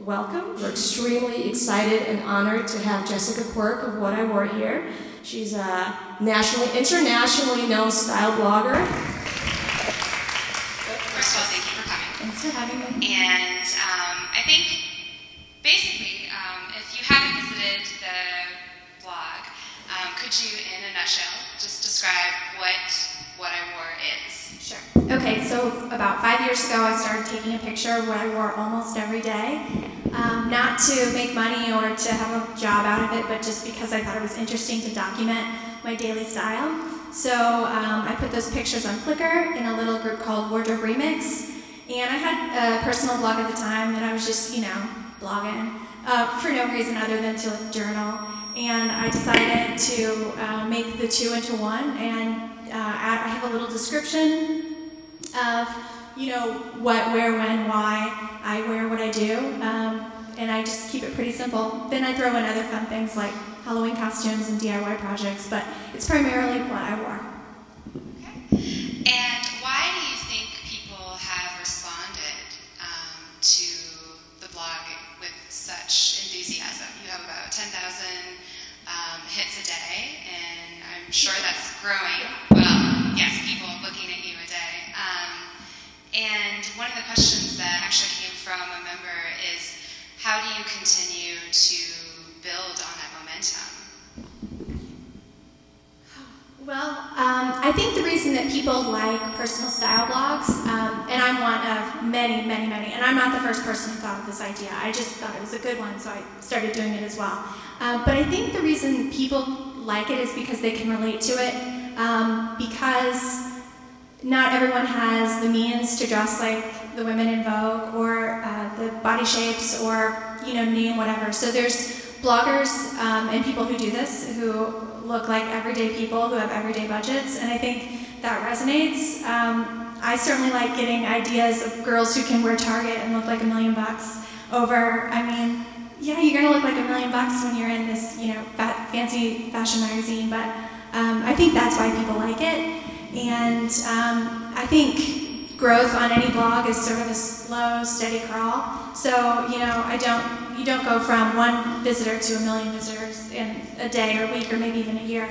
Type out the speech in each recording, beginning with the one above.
welcome. We're extremely excited and honored to have Jessica Quirk of What I Wore here. She's a internationally known style blogger. First of all, thank you for coming. Thanks for having me. And I think, basically, if you haven't visited the blog, could you, in a nutshell, just describe what I wore is? Sure. Okay, so about 5 years ago, I started taking a picture of what I wore almost every day. Not to make money or to have a job out of it, but just because I thought it was interesting to document my daily style. So I put those pictures on Flickr in a little group called Wardrobe Remix. And I had a personal blog at the time that I was just, blogging for no reason other than to journal. And I decided to make the two into one, and I have a little description of, what, where, when, why I wear what I do, and I just keep it pretty simple. Then I throw in other fun things like Halloween costumes and DIY projects, but it's primarily what I wore. Okay. And why do you think people have responded to the blog with such enthusiasm? You have about 10,000 hits a day, and I'm sure that's growing. Well, yes, people looking at you a day. And one of the questions that actually came from a member is, how do you continue to build on that momentum? Well, I think the reason that people like personal style blogs, and I'm one of many, many, many, and I'm not the first person who thought of this idea. I just thought it was a good one, so I started doing it as well. But I think the reason people like it is because they can relate to it, because not everyone has the means to dress like the women in Vogue or the body shapes or, name whatever. So there's bloggers and people who do this who look like everyday people who have everyday budgets, and I think that resonates. I certainly like getting ideas of girls who can wear Target and look like $1 million over, yeah, you're gonna look like $1 million when you're in this, fancy fashion magazine, but I think that's why people like it. And I think growth on any blog is sort of a slow, steady crawl. So, you don't go from 1 visitor to 1 million visitors in a day or a week or maybe even a year.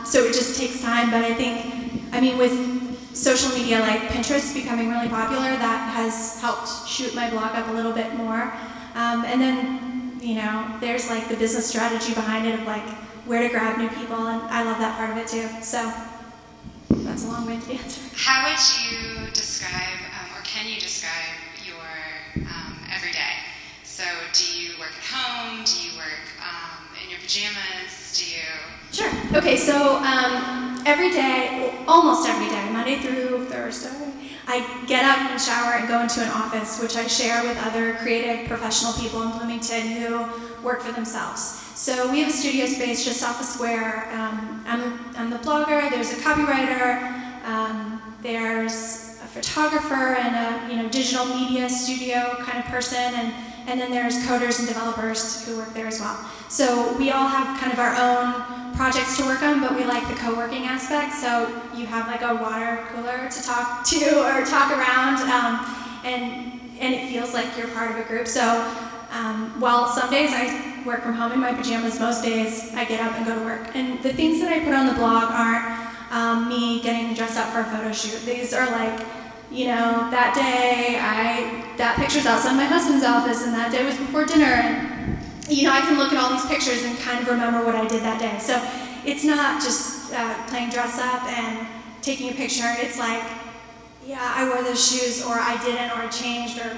So it just takes time, but I think, with social media like Pinterest becoming really popular, that has helped shoot my blog up a little bit more. And then, there's like the business strategy behind it of like where to grab new people, and I love that part of it too. So that's a long-winded answer. How would you describe, or can you describe your everyday? So do you work at home? Do you work in your pajamas? Do you? Sure. Okay, so every day, almost every day, Monday through Thursday, I get up and shower and go into an office, which I share with other creative professional people in Bloomington who work for themselves. So we have a studio space just off the square. I'm the blogger, there's a copywriter, there's a photographer and a digital media studio kind of person, and then there's coders and developers who work there as well. So we all have kind of our own projects to work on, but we like the co-working aspect. So you have like a water cooler to talk to or talk around, and it feels like you're part of a group. So while some days I work from home in my pajamas, most days I get up and go to work. And the things that I put on the blog aren't me getting dressed up for a photo shoot. These are like, that day that picture's outside my husband's office, and that day was before dinner, and I can look at all these pictures and kind of remember what I did that day. So it's not just playing dress up and taking a picture. It's like, yeah, I wore those shoes, or I didn't, or I changed, or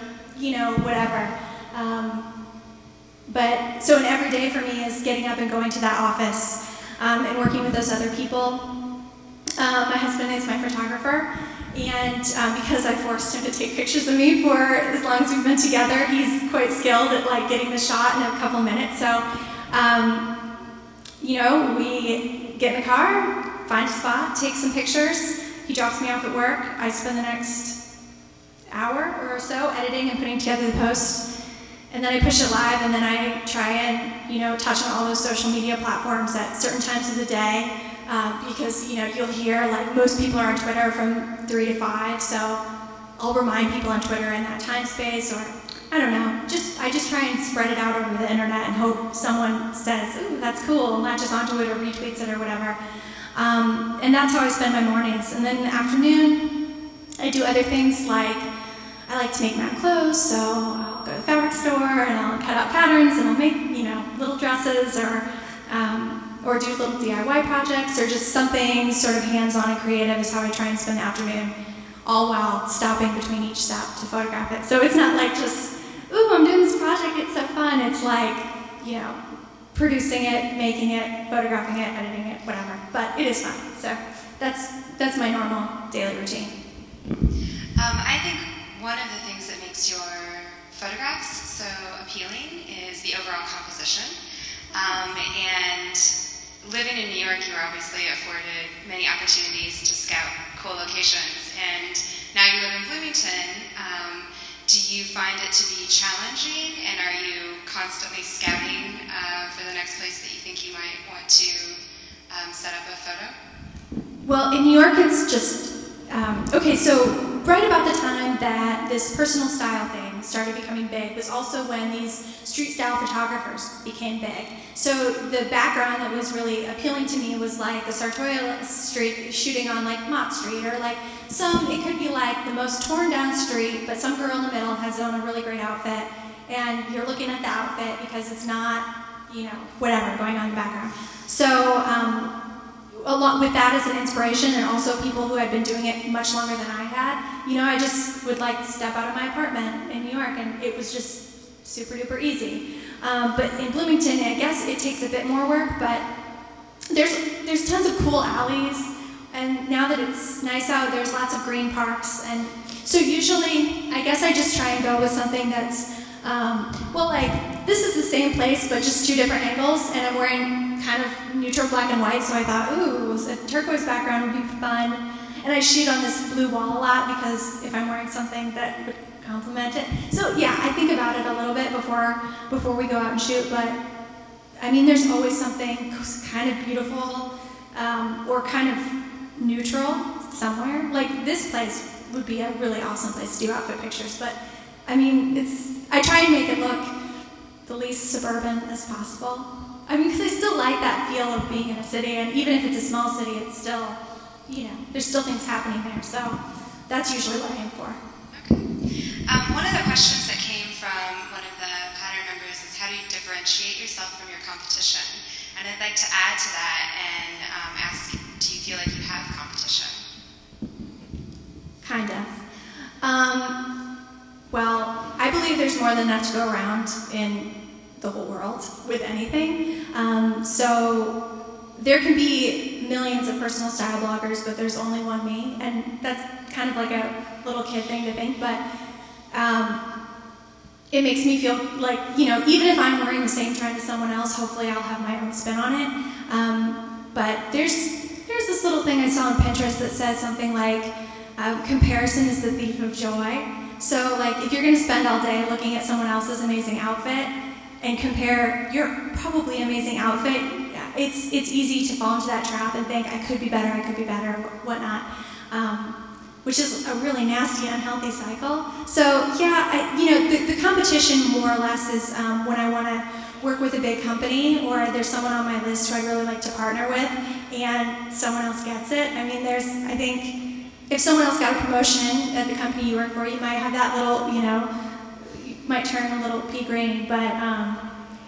whatever. But so an everyday for me is getting up and going to that office and working with those other people. My husband is my photographer, and because I forced him to take pictures of me for as long as we've been together, he's quite skilled at like getting the shot in a couple minutes. So, we get in the car, find a spot, take some pictures. He drops me off at work. I spend the next hour or so editing and putting together the post. And then I push it live, and then I try and, touch on all those social media platforms at certain times of the day, because, you'll hear, like, most people are on Twitter from 3 to 5, so I'll remind people on Twitter in that time space, or, I don't know, I just try and spread it out over the internet and hope someone says, ooh, that's cool, latches onto it or retweets it or whatever. And that's how I spend my mornings. And then in the afternoon, I do other things like I like to make my own clothes, so I'll go to the fabric store and I'll cut out patterns and I'll make, little dresses or do little DIY projects or just something sort of hands-on and creative is how I try and spend the afternoon, all while stopping between each step to photograph it. So it's not like just, ooh, I'm doing this project, it's so fun. It's like, producing it, making it, photographing it, editing it, whatever. But it is fun. So that's my normal daily routine. I think one of the things that makes your photographs so appealing is the overall composition. And living in New York, you were obviously afforded many opportunities to scout cool locations. And now you live in Bloomington. Do you find it to be challenging? And are you constantly scouting for the next place that you think you might want to set up a photo? Well, in New York, it's just okay, so right about the time that this personal style thing started becoming big was also when these street style photographers became big. So the background that was really appealing to me was like the Sartorial Street shooting on like Mott Street, or like it could be like the most torn down street, but some girl in the middle has on a really great outfit, and you're looking at the outfit because it's not, whatever going on in the background. So along with that as an inspiration, and also people who had been doing it much longer than I had, I just would like step out of my apartment in New York, and it was just super duper easy. But in Bloomington, I guess it takes a bit more work, but there's tons of cool alleys, and now that it's nice out, there's lots of green parks, and so usually, I guess I just try and go with something that's, this is the same place, but just two different angles, and I'm wearing kind of neutral black and white, so I thought, ooh, a turquoise background would be fun. And I shoot on this blue wall a lot because if I'm wearing something that would complement it. So yeah, I think about it a little bit before we go out and shoot, but I mean, there's always something kind of beautiful or kind of neutral somewhere. Like this place would be a really awesome place to do outfit pictures, but I mean, I try and make it look the least suburban as possible. I mean, because I still like that feel of being in a city, and even if it's a small city, it's still, there's still things happening there. So that's usually what I aim for. Okay. One of the questions that came from one of the pattern members is how do you differentiate yourself from your competition? And I'd like to add to that and ask, do you feel like you have competition? Kind of. Well, I believe there's more than enough to go around in the whole world with anything. So there can be millions of personal style bloggers, but there's only one me, and that's kind of like a little kid thing to think, but it makes me feel like, even if I'm wearing the same trend as someone else, hopefully I'll have my own spin on it. But there's this little thing I saw on Pinterest that says something like, comparison is the thief of joy. So like, if you're gonna spend all day looking at someone else's amazing outfit and compare your probably amazing outfit, it's easy to fall into that trap and think, I could be better, whatnot. Which is a really nasty, unhealthy cycle. So yeah, the competition more or less is when I want to work with a big company, or there's someone on my list who I really like to partner with, and someone else gets it. I mean, I think, if someone else got a promotion at the company you work for, you might have that little, you might turn a little pea green, but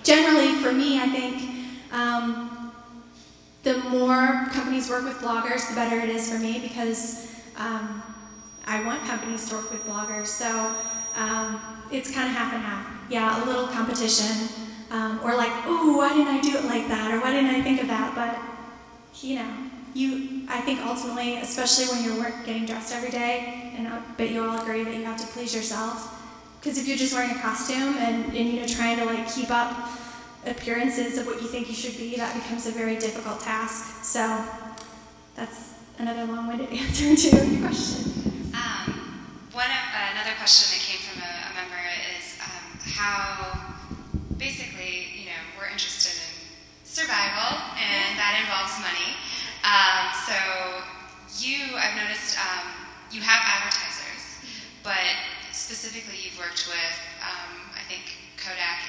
generally for me, I think the more companies work with bloggers, the better it is for me, because I want companies to work with bloggers, so it's kind of half and half. Yeah, a little competition, or like, ooh, why didn't I do it like that, or why didn't I think of that, but I think ultimately, especially when you're getting dressed every day, and I bet you all agree that you have to please yourself, because if you're just wearing a costume and trying to like keep up appearances of what you think you should be, that becomes a very difficult task. So that's another long-winded answer to your question. Another question that came from a member is how basically, we're interested in survival, and that involves money. So I've noticed you have advertisers, but specifically you've worked with, I think, Kodak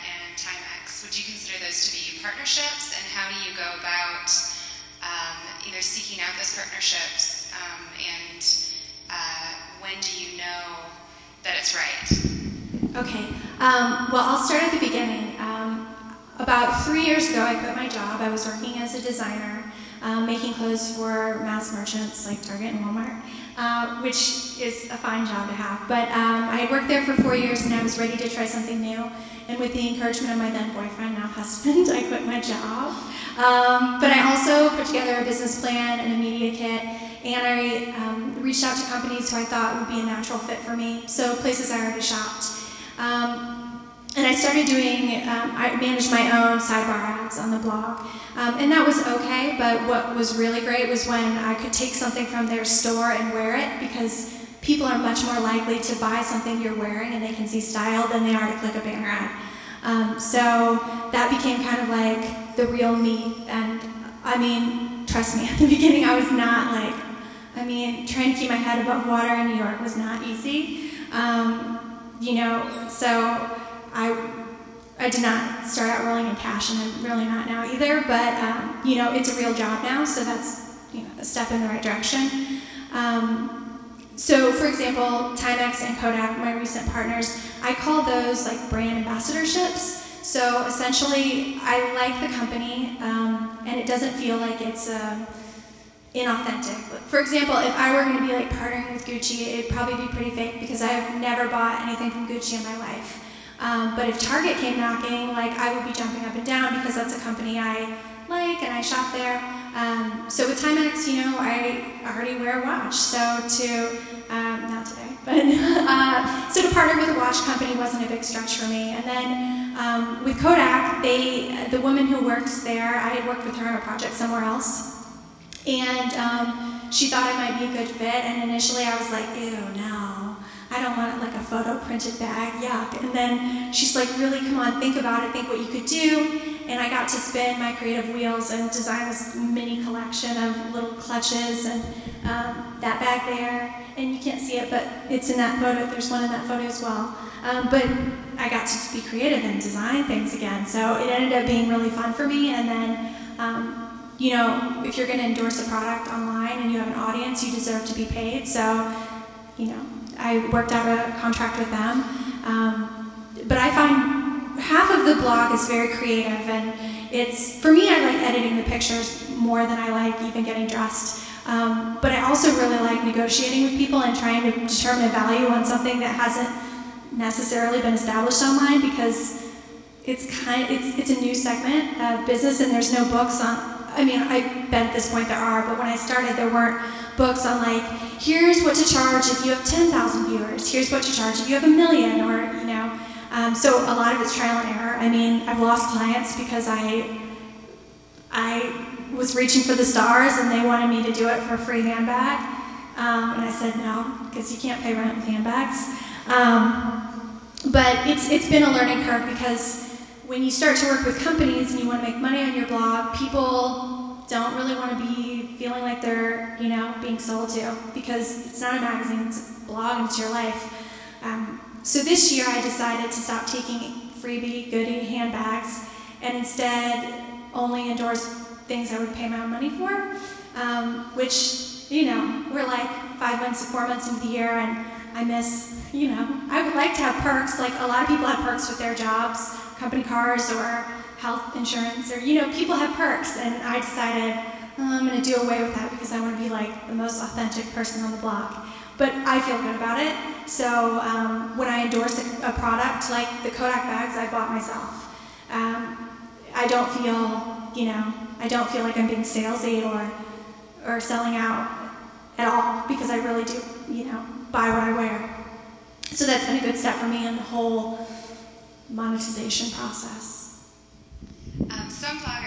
would you consider those to be partnerships, and how do you go about either seeking out those partnerships, and when do you know that it's right? Okay, well, I'll start at the beginning. About 3 years ago, I quit my job. I was working as a designer, making clothes for mass merchants like Target and Walmart, which is a fine job to have. But I had worked there for 4 years, and I was ready to try something new. And with the encouragement of my then boyfriend, now husband, I quit my job. But I also put together a business plan and a media kit, and I reached out to companies who I thought would be a natural fit for me, so places I already shopped. And I started doing, I managed my own sidebar ads on the blog. And that was okay, but what was really great was when I could take something from their store and wear it, because people are much more likely to buy something you're wearing and they can see style than they are to click a banner ad. So that became kind of like the real me. And I mean, trust me, at the beginning I was not like, trying to keep my head above water in New York was not easy. So I did not start out rolling in cash, and I'm really not now either, but, it's a real job now, so that's, a step in the right direction. So, for example, Timex and Kodak, my recent partners, I call those like brand ambassadorships. So, essentially, I like the company, and it doesn't feel like it's inauthentic. For example, if I were going to be like partnering with Gucci, it'd probably be pretty fake, because I've never bought anything from Gucci in my life. But if Target came knocking, like, I would be jumping up and down, because that's a company I like and I shop there. So with Timex, I already wear a watch. So not today, but so to partner with a watch company wasn't a big stretch for me. And then with Kodak, the woman who works there, I had worked with her on a project somewhere else, and she thought I might be a good fit. And initially I was like, ew, no. I don't want like a photo printed bag, yuck. And then she's like, really, come on, think about it, think what you could do. And I got to spin my creative wheels and design this mini collection of little clutches, and that bag there. And you can't see it, but it's in that photo. There's one in that photo as well. But I got to be creative and design things again. So it ended up being really fun for me. And then, if you're going to endorse a product online and you have an audience, you deserve to be paid. So, I worked out a contract with them. But I find half of the blog is very creative, and for me, I like editing the pictures more than I like even getting dressed. But I also really like negotiating with people and trying to determine a value on something that hasn't necessarily been established online, because it's a new segment of business, and there's no books on. I bet at this point there are, but when I started, there weren't books on like, here's what to charge if you have 10,000 viewers, here's what to charge if you have 1 million, or, so a lot of it's trial and error. I've lost clients because I was reaching for the stars and they wanted me to do it for a free handbag, and I said no, because you can't pay rent with handbags. But it's been a learning curve, because when you start to work with companies and you want to make money on your blog, people don't really want to be feeling like they're, being sold to, because it's not a magazine, it's a blog, and it's your life. So this year I decided to stop taking freebie, goodie handbags, and instead only endorse things I would pay my own money for, which, we're like 5 months to 4 months into the year, and I miss, I would like to have perks. Like, a lot of people have perks with their jobs, company cars or health insurance, or, people have perks, and I decided, I'm going to do away with that, because I want to be like the most authentic person on the blog. But I feel good about it. So when I endorse a product like the Kodak bags I bought myself, I don't feel like I'm being salesy or selling out at all, because I really do, buy what I wear. So that's been a good step for me in the whole monetization process. Some bloggers